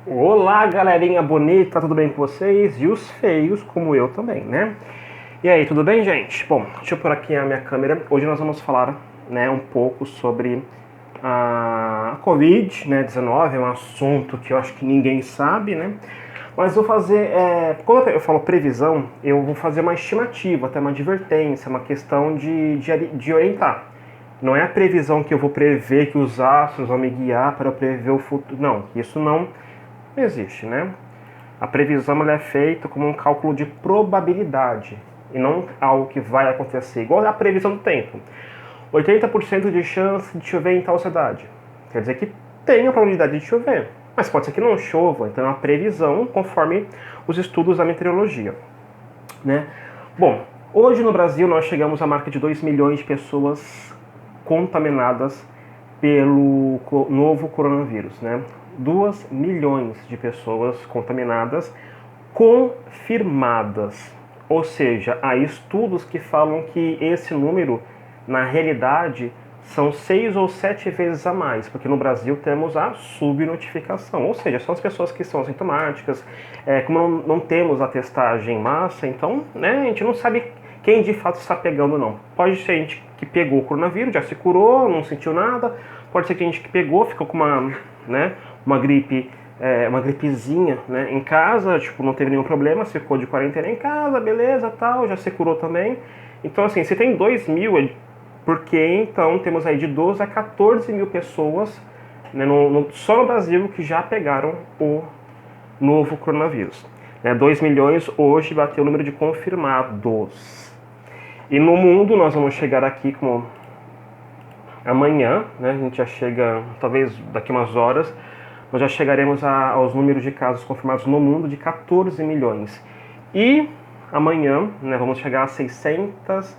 Olá, galerinha bonita, tudo bem com vocês? E os feios, como eu também, né? E aí, tudo bem, gente? Bom, deixa eu pôr aqui a minha câmera. Hoje nós vamos falar, né, um pouco sobre a Covid, né, 19, é um assunto que eu acho que ninguém sabe, né? Mas vou fazer, quando eu falo previsão, eu vou fazer uma estimativa, até uma advertência, uma questão de orientar. Não é a previsão que eu vou prever que os astros vão me guiar para eu prever o futuro. Não, isso não existe, né? A previsão ela é feita como um cálculo de probabilidade e não algo que vai acontecer, igual a previsão do tempo. 80% de chance de chover em tal cidade. Quer dizer que tem a probabilidade de chover, mas pode ser que não chova, então é uma previsão conforme os estudos da meteorologia, né? Bom, hoje no Brasil nós chegamos à marca de 2 milhões de pessoas contaminadas pelo novo coronavírus, né? 2 milhões de pessoas contaminadas confirmadas. Ou seja, há estudos que falam que esse número, na realidade, são 6 ou 7 vezes a mais, porque no Brasil temos a subnotificação, ou seja, são as pessoas que são assintomáticas, como não temos a testagem em massa, então, né, a gente não sabe quem de fato está pegando ou não. Pode ser gente que pegou o coronavírus, já se curou, não sentiu nada, pode ser gente que pegou, ficou com uma gripe, uma gripezinha, né, em casa, tipo, não teve nenhum problema, ficou de quarentena em casa, beleza, tal, já se curou também. Então, assim, se tem 2 mil, porque então temos aí de 12 a 14 mil pessoas, né, só no Brasil que já pegaram o novo coronavírus. 2 milhões hoje bateu o número de confirmados. E no mundo nós vamos chegar aqui como amanhã, né, a gente já chega, talvez daqui umas horas, nós já chegaremos aos números de casos confirmados no mundo de 14 milhões. E amanhã, né, vamos chegar a 600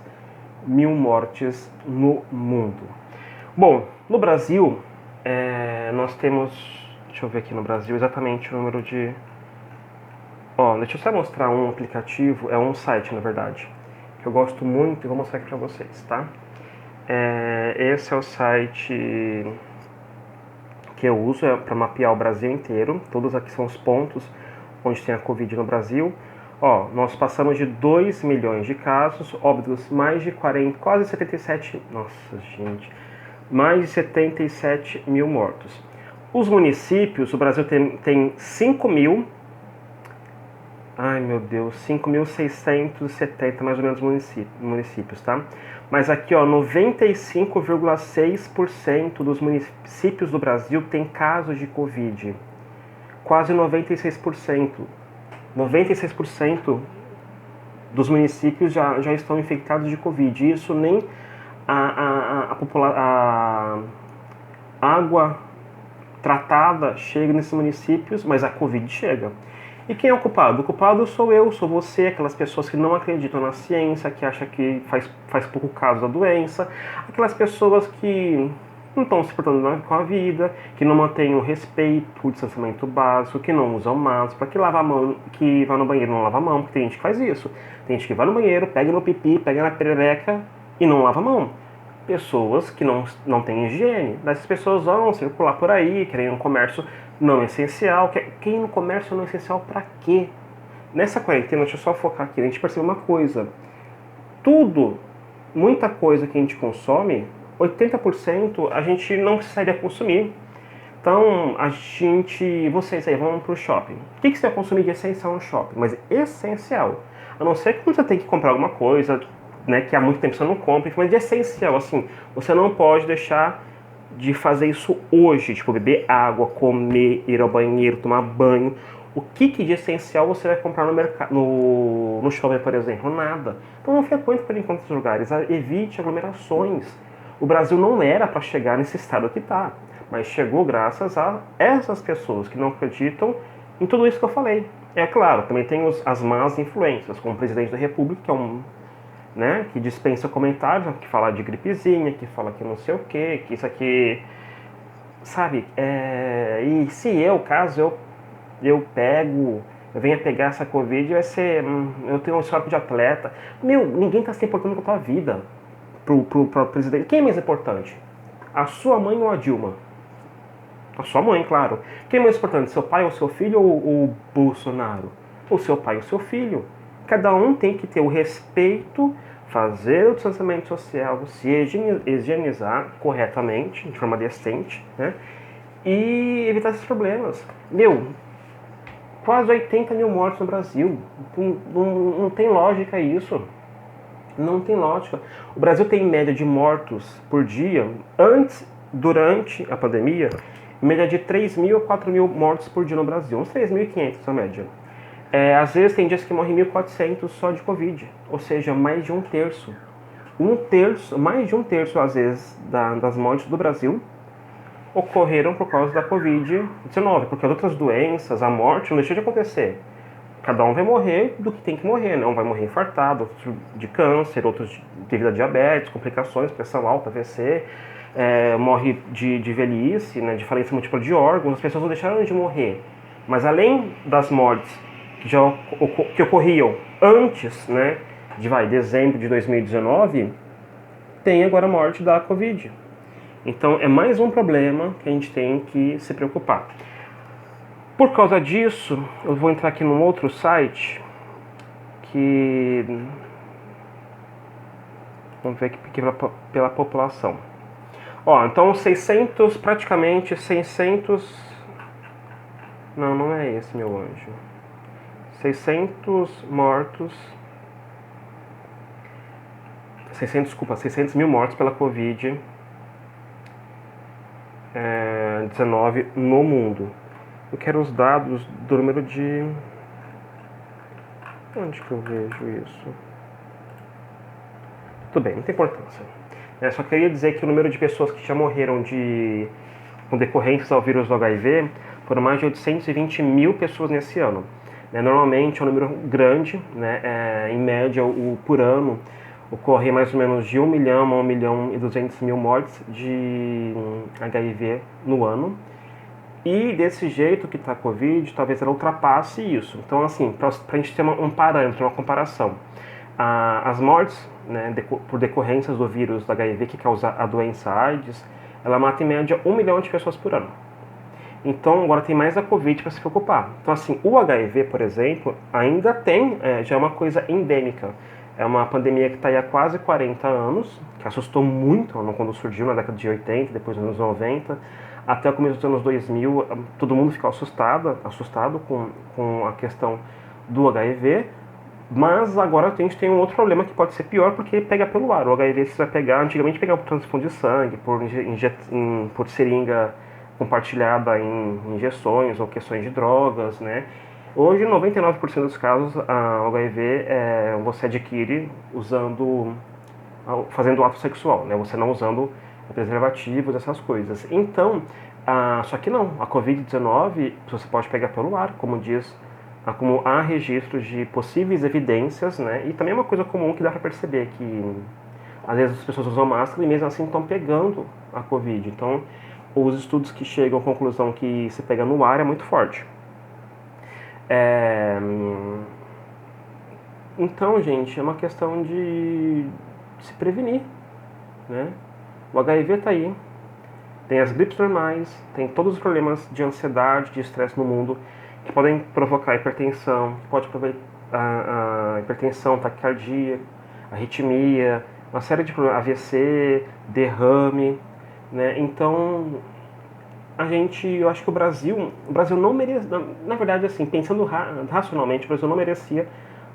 mil mortes no mundo. Bom, no Brasil, nós temos, deixa eu ver aqui no Brasil exatamente o número de... deixa eu só mostrar um aplicativo, é um site na verdade, que eu gosto muito e vou mostrar aqui pra vocês, tá? Esse é o site que eu uso para mapear o Brasil inteiro. Todos aqui são os pontos onde tem a Covid no Brasil. Nós passamos de 2 milhões de casos, óbitos mais de 40, quase 77, nossa gente, mais de 77 mil mortos. Os municípios, o Brasil tem 5 mil, ai meu Deus, 5.670 mais ou menos municípios, tá? Mas aqui, 95,6% dos municípios do Brasil tem casos de Covid. Quase 96%. 96% dos municípios já estão infectados de Covid. Isso nem a água tratada chega nesses municípios, mas a Covid chega. E quem é o culpado? O culpado sou eu, sou você, aquelas pessoas que não acreditam na ciência, que acham que faz pouco caso da doença, aquelas pessoas que não estão se portando com a vida, que não mantêm o respeito, o distanciamento básico, que não usam máscara, que lava a mão, que vai no banheiro e não lava a mão, porque tem gente que faz isso. Tem gente que vai no banheiro, pega no pipi, pega na perereca e não lava a mão. Pessoas que não têm higiene. Essas pessoas vão circular por aí, querendo um comércio não essencial. Quem no comércio não essencial pra quê? Nessa quarentena, deixa eu só focar aqui, a gente percebe uma coisa. Muita coisa que a gente consome, 80% a gente não precisaria consumir. Então, vocês aí vão pro shopping. O que você vai consumir de essencial no shopping? Mas essencial. A não ser que você tem que comprar alguma coisa, né, que há muito tempo você não compra, mas de essencial, assim, você não pode deixar de fazer isso hoje, tipo, beber água, comer, ir ao banheiro, tomar banho. O que de essencial você vai comprar no mercado, no shopping, por exemplo? Nada. Então não frequente por enquanto esses lugares, evite aglomerações. O Brasil não era para chegar nesse estado que está, mas chegou graças a essas pessoas que não acreditam em tudo isso que eu falei. É claro, também tem as más influências, como o presidente da República, que é né, que dispensa comentários, que fala de gripezinha, que fala que não sei o que isso aqui, sabe? E se caso eu venha pegar essa Covid, vai ser, eu tenho um histórico de atleta. Ninguém tá se importando com a tua vida pro presidente. Quem é mais importante? A sua mãe ou a Dilma? A sua mãe, claro. Quem é mais importante, seu pai ou seu filho ou o Bolsonaro? O seu pai ou seu filho. Cada um tem que ter o respeito, fazer o distanciamento social, se higienizar corretamente, de forma decente, né? E evitar esses problemas. Meu, quase 80 mil mortos no Brasil. Não tem lógica isso. Não tem lógica. O Brasil tem média de mortos por dia, durante a pandemia, média de 3 mil a 4 mil mortos por dia no Brasil. Uns 3.500 a média. Às vezes tem dias que morrem 1.400 só de Covid. Ou seja, mais de um terço. Mais de um terço, às vezes, das mortes do Brasil ocorreram por causa da Covid-19. Porque as outras doenças, a morte, não deixa de acontecer. Cada um vai morrer do que tem que morrer, né? Um vai morrer infartado, outro de câncer, outros devido a diabetes, complicações, pressão alta, AVC, morre de velhice, né? De falência múltipla de órgãos. As pessoas não deixaram de morrer. Mas além das mortes que ocorriam antes, né, de dezembro de 2019, tem agora a morte da Covid. Então é mais um problema que a gente tem que se preocupar. Por causa disso, eu vou entrar aqui num outro site que... Vamos ver aqui pela população. Então praticamente 600... Não é esse, meu anjo. 600 mortos... 600 mil mortos pela Covid-19 no mundo. Eu quero os dados do número de... Onde que eu vejo isso? Tudo bem, não tem importância. Só queria dizer que o número de pessoas que já morreram com decorrências ao vírus do HIV foram mais de 820 mil pessoas nesse ano. Normalmente é um número grande, né? Em média, por ano, ocorre mais ou menos de 1 milhão a 1 milhão e 200 mil mortes de HIV no ano. E desse jeito que está a Covid, talvez ela ultrapasse isso. Então, assim, para a gente ter um parâmetro, uma comparação, as mortes, né, por decorrências do vírus do HIV que causa a doença AIDS, ela mata em média 1 milhão de pessoas por ano. Então, agora tem mais a Covid para se preocupar. Então, assim, o HIV, por exemplo, ainda já é uma coisa endêmica. É uma pandemia que está aí há quase 40 anos, que assustou muito quando surgiu na década de 80, depois nos anos 90. Até o começo dos anos 2000, todo mundo ficou assustado com a questão do HIV, mas agora a gente tem um outro problema que pode ser pior, porque pega pelo ar. O HIV você vai pegar, antigamente pegava por transfusão de sangue, por seringa compartilhada em injeções ou questões de drogas, né? Hoje, 99% dos casos, o HIV você adquire fazendo ato sexual, né? Você não usando preservativos, essas coisas. Então, só que não, a Covid-19 você pode pegar pelo ar, como há registros de possíveis evidências, né? E também é uma coisa comum que dá para perceber que às vezes as pessoas usam máscara e mesmo assim estão pegando a Covid. Então, os estudos que chegam à conclusão que se pega no ar é muito forte. Então, gente, é uma questão de se prevenir, né? O HIV está aí, tem as gripes normais, tem todos os problemas de ansiedade, de estresse no mundo, que podem provocar hipertensão, pode provocar a hipertensão, taquicardia, arritmia, uma série de problemas, AVC, derrame, né? Então, eu acho que o Brasil não merecia, na verdade, assim, pensando racionalmente, o Brasil não merecia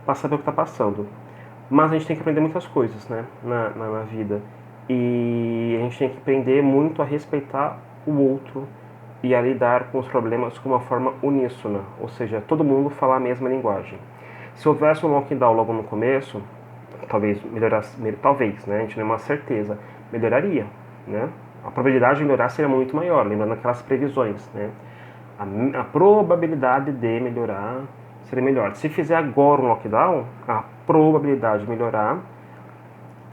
passar pelo que está passando. Mas a gente tem que aprender muitas coisas, né, na vida. E a gente tem que aprender muito a respeitar o outro e a lidar com os problemas com uma forma uníssona, ou seja, todo mundo falar a mesma linguagem. Se houvesse um lockdown logo no começo, talvez melhorasse, né, a gente não é uma certeza, melhoraria, né? A probabilidade de melhorar seria muito maior, lembrando aquelas previsões, né? A probabilidade de melhorar seria melhor. Se fizer agora um lockdown, a probabilidade de melhorar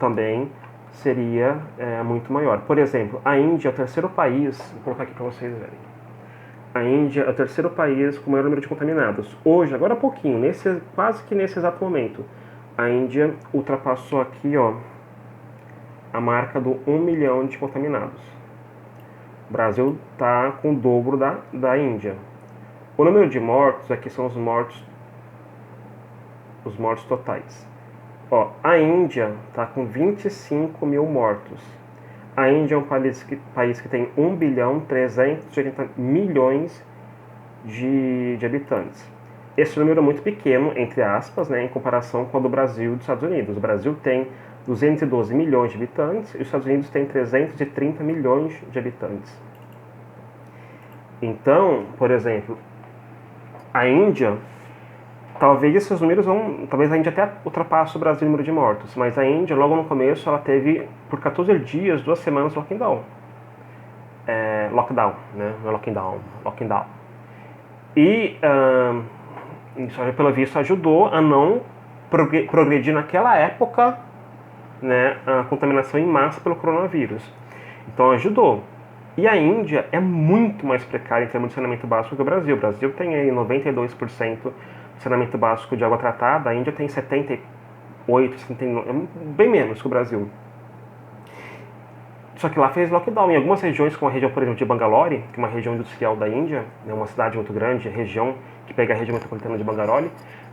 também seria muito maior. Por exemplo, a Índia é o terceiro país, vou colocar aqui para vocês verem. A Índia é o terceiro país com o maior número de contaminados. Hoje, agora há pouquinho, quase que nesse exato momento, a Índia ultrapassou aqui, a marca do 1 milhão de contaminados. O Brasil está com o dobro da Índia. O número de mortos aqui são os mortos totais. Ó, a Índia está com 25 mil mortos. A Índia é um país que tem 1 bilhão 380 milhões de habitantes. Esse número é muito pequeno, entre aspas, né, em comparação com o do Brasil e dos Estados Unidos. O Brasil tem 212 milhões de habitantes e os Estados Unidos têm 330 milhões de habitantes. Então, por exemplo, a Índia, talvez esses números talvez a Índia até ultrapasse o Brasil no número de mortos, mas a Índia, logo no começo, ela teve, por 14 dias, 2 semanas, lockdown. Lockdown, né? Não é lockdown. E isso, pelo visto, ajudou a não progredir naquela época, né, a contaminação em massa pelo coronavírus. Então ajudou. E a Índia é muito mais precária em termos de saneamento básico que o Brasil. O Brasil tem aí 92% de saneamento básico de água tratada, a Índia tem 78%, 79%, bem menos que o Brasil. Só que lá fez lockdown. Em algumas regiões, como a região, por exemplo, de Bangalore, que é uma região industrial da Índia, é uma cidade muito grande, região que pega a região metropolitana de Bangalore,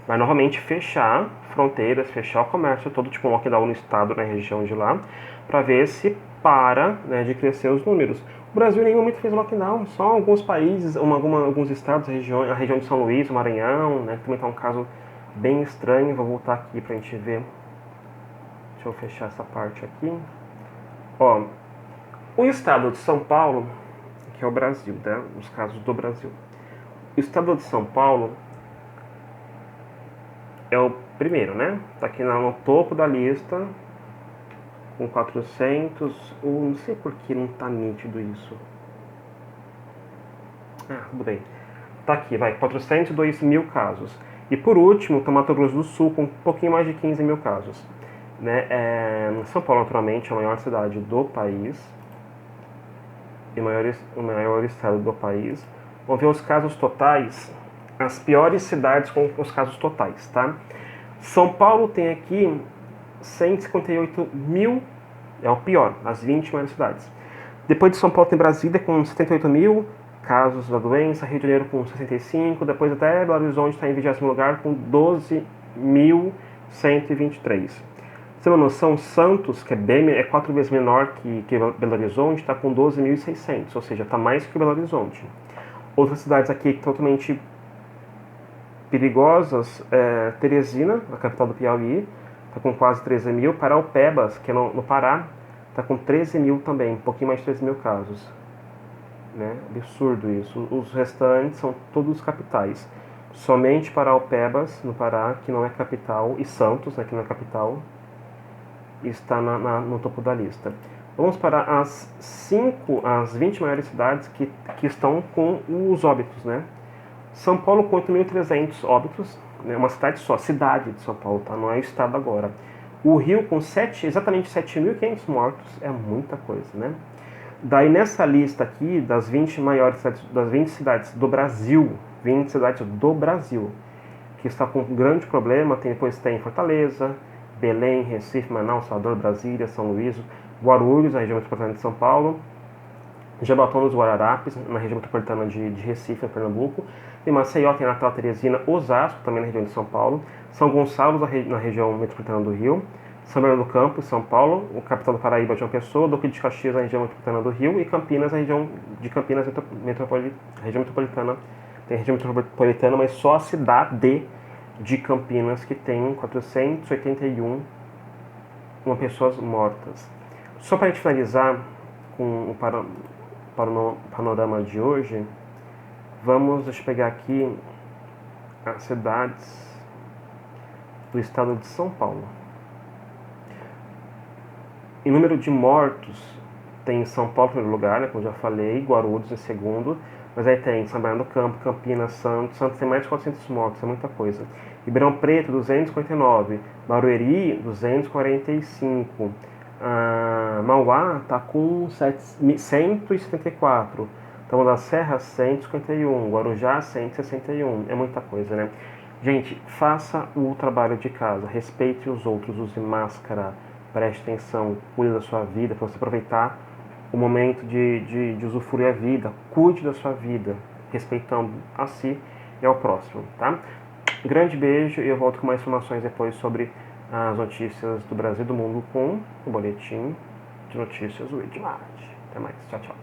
vai novamente fechar fronteiras, fechar o comércio todo, tipo um lockdown no estado, na região de lá, para ver se para, né, de crescer os números. O Brasil em nenhum momento fez lockdown, só alguns países, alguns estados, a região de São Luís, o Maranhão, né, que também está um caso bem estranho. Vou voltar aqui para a gente ver. Deixa eu fechar essa parte aqui. Ó, o estado de São Paulo, que é o Brasil, né, os casos do Brasil. O estado de São Paulo é o primeiro, né? Tá aqui no topo da lista, com 400... não sei por que não tá nítido isso. Tudo bem. Tá aqui, 402 mil casos. E por último, tá Mato Grosso do Sul, com um pouquinho mais de 15 mil casos. Né? São Paulo, naturalmente, é a maior cidade do país. E o maior estado do país. Vamos ver os casos totais. As piores cidades com os casos totais, tá? São Paulo tem aqui 158 mil, é o pior, as 20 maiores cidades. Depois de São Paulo tem Brasília com 78 mil casos da doença, Rio de Janeiro com 65, depois até Belo Horizonte está em 20º lugar com 12.123. Você tem uma noção, Santos, que é 4 vezes menor que Belo Horizonte, está com 12.600, ou seja, está mais que Belo Horizonte. Outras cidades aqui totalmente perigosas, Teresina, a capital do Piauí, está com quase 13 mil. Paraupebas, que é no Pará, está com 13 mil também, um pouquinho mais de 13 mil casos. Né? Absurdo isso. Os restantes são todos capitais. Somente Paraupebas, no Pará, que não é capital, e Santos, né, que não é capital, está no topo da lista. Vamos para as 20 maiores cidades que estão com os óbitos, né? São Paulo com 8.300 óbitos, né? Uma cidade só, cidade de São Paulo, tá? Não é o estado agora. O Rio com exatamente 7.500 mortos, é muita coisa, né? Daí nessa lista aqui, das 20 maiores cidades, das 20 cidades do Brasil, 20 cidades do Brasil, que está com um grande problema, depois tem Fortaleza, Belém, Recife, Manaus, Salvador, Brasília, São Luís, Guarulhos, na região metropolitana de São Paulo, Jaboatão dos Guararapes, na região metropolitana de Recife, em Pernambuco, tem Maceió, tem Natal, Teresina, Osasco, também na região de São Paulo, São Gonçalo, na região metropolitana do Rio, São Bernardo do Campo, São Paulo, o capital do Paraíba, João Pessoa, Duque de Caxias, na região metropolitana do Rio, e Campinas, na região de Campinas, região metropolitana. Tem região metropolitana, mas só a cidade de Campinas que tem 481 pessoas mortas. Só para a gente finalizar com o panorama de hoje, deixa eu pegar aqui as cidades do estado de São Paulo. Em número de mortos, tem São Paulo em primeiro lugar, né, como já falei, Guarulhos em segundo, mas aí tem São Bernardo do Campo, Campinas, Santos tem mais de 400 mortos, é muita coisa. Ribeirão Preto, 259, Barueri, 245, Mauá está com 174, Taboão da Serra, 151, Guarujá, 161, é muita coisa, né? Gente, faça o trabalho de casa, respeite os outros, use máscara, preste atenção, cuide da sua vida, para você aproveitar o momento de usufruir a vida. Cuide da sua vida, respeitando a si e ao próximo, tá? Grande beijo e eu volto com mais informações depois sobre as notícias do Brasil e do mundo com o Boletim de Notícias do Edmar. Até mais. Tchau, tchau.